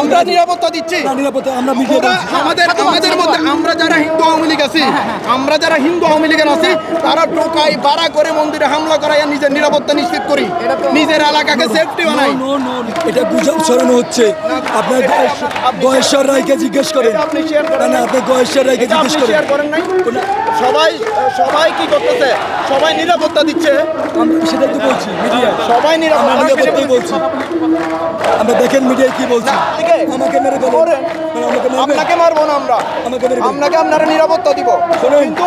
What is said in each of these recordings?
আমরা নিরাপত্তা দিচ্ছি। আমাদের মধ্যে আমরা যারা হিন্দু আওয়ামী লীগ আছি, আছি তারা টোকাই বাড়া করে মন্দিরে হামলা করাই নিজের নিরাপত্তা নিশ্চিত করি, নিজের এলাকাকে সেফটি বানাই। এটা গুজব ছড়ানো হচ্ছে। আপনার গয়েশ্বর রায়কে জিজ্ঞেস করেন, আপনি গয়েশ্বর রায়কে জিজ্ঞেস করেন নাই। সবাই কি করতেছে? সবাই নিরাপত্তা দিচ্ছে। সেটাই তো বলছি, মিডিয়া সবাই নিরাপত্তাই বলছি। আমরা দেখেন মিডিয়ায় কি বলছি। আমাকে মেরে বলেন, আপনাকে মারবো না আমরা, আপনাকে আপনারা নিরাপত্তা দিব। কিন্তু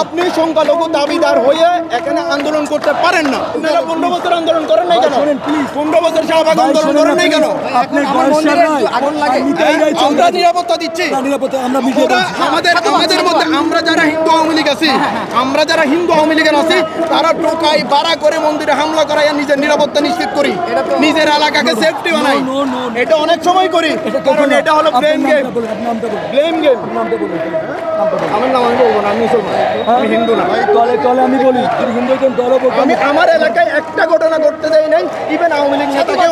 আপনি সংখ্যালঘু দাবিদার হয়ে এখানে আন্দোলন করতে পারেন না। আপনারা 15 বছর আন্দোলন করেন নাই কেন? 15 বছর শাহবাগ আন্দোলন করেন নাই কেন? আমরা নিরাপত্তা দিচ্ছি। আমাদের মধ্যে আমরা যারা হিন্দু আওয়ামী লীগ আছি, আছি তারা টোকাই বাড়া করে মন্দিরে হামলা করাই নিজের নিরাপত্তা নিশ্চিত করি, নিজের এলাকাকে সেফটি বানাই। এটা অনেক সময় করি, কারণ এটা হলো ব্লেম গেম। আমার নাম আমি বলবো না, আমি মুসলমান, আমি হিন্দু না। আমি বলি আমি আমার এলাকায় একটা ঘটনা ঘটতে দেই নাই। ইভেন আওয়ামী লীগ নেতাকে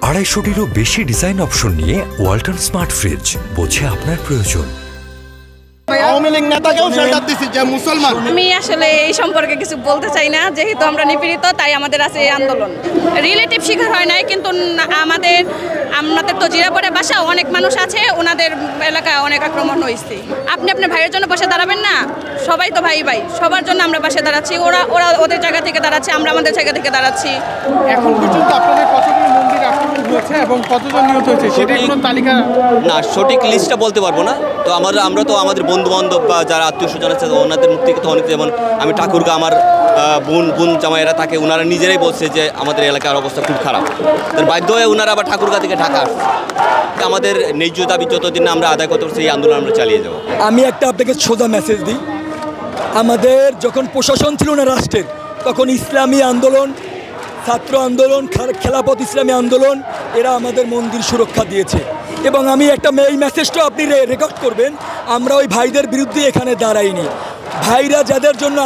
250-টিরও বেশি ডিজাইন অপশন নিয়ে ওয়ালটন স্মার্ট ফ্রিজ, বোঝে আপনার প্রয়োজন। আওয়ামী লীগ নেতাকেও শেল্টার দিছি যে মুসলমান। আমি আসলে এই সম্পর্কে কিছু বলতে চাই না, যেহেতু আমরা নিপীড়িত, তাই আমাদের আছে এই আন্দোলন। রিলেটিভ শিকার হয় নাই, কিন্তু আমাদের তো জিরাপড়ে বাসা, অনেক মানুষ আছে, ওনাদের এলাকায় অনেক আক্রমণ হয়েছে। আপনি আপনার ভাইয়ের জন্য পাশে দাঁড়াবেন না? সবাই তো ভাই, সবার জন্য আমরা পাশে দাঁড়াচ্ছি। ওরা ওদের জায়গা থেকে দাঁড়াচ্ছে, আমরা আমাদের জায়গা থেকে দাঁড়াচ্ছি। এখন পর্যন্ত আপনাদের কতগুলো মন্দির আক্রমণ হয়েছে এবং কতজন নিহত হয়েছে সেটা কোনো তালিকা না, সঠিক লিস্টটা বলতে পারবো না। তো আমরা তো আমাদের বন্ধু বান্ধব বা যারা আত্মীয় স্বজন আছে ওনাদের মুখ থেকে তো অনেক, যেমন আমি ঠাকুরগা, আমার বোন জামাইরা থাকে, ওনারা নিজেরাই বলছে যে আমাদের এলাকার অবস্থা খুব খারাপ। তার বাধ্য হয়ে ওনারা আবার ঠাকুরগা থেকে ঢাকা আসছে। আমাদের ন্যায্য দাবি যতদিন আমরা আদায় করতে পারছি এই আন্দোলন আমরা চালিয়ে যাবো। আমি আপনাকে সোজা মেসেজ দিই। আমাদের যখন প্রশাসন ছিল না রাষ্ট্রের, তখন ইসলামী আন্দোলন, ছাত্র আন্দোলন, খেলাফত ইসলামী আন্দোলন, এরা আমাদের মন্দির সুরক্ষা দিয়েছে। এবং আমি এই মেসেজটা আপনি রেকর্ড করবেন, আমরা ওই ভাইদের বিরুদ্ধে এখানে দাঁড়াইনি। ভাইরা যাদের জন্য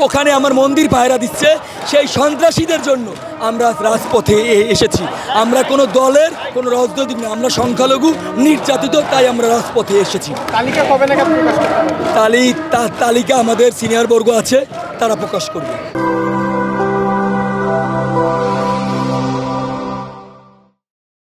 ওখানে আমার মন্দির পাহারা দিচ্ছে, সেই সন্ত্রাসীদের জন্য আমরা রাজপথে এসেছি। আমরা কোনো দলের, কোনো রাজনৈতিক না, আমরা সংখ্যালঘু নির্যাতিত, তাই আমরা রাজপথে এসেছি। তালিকা কবে নাগাদ প্রকাশ করবে? তালিকা আমাদের সিনিয়র বর্গ আছে, তারা প্রকাশ করবে।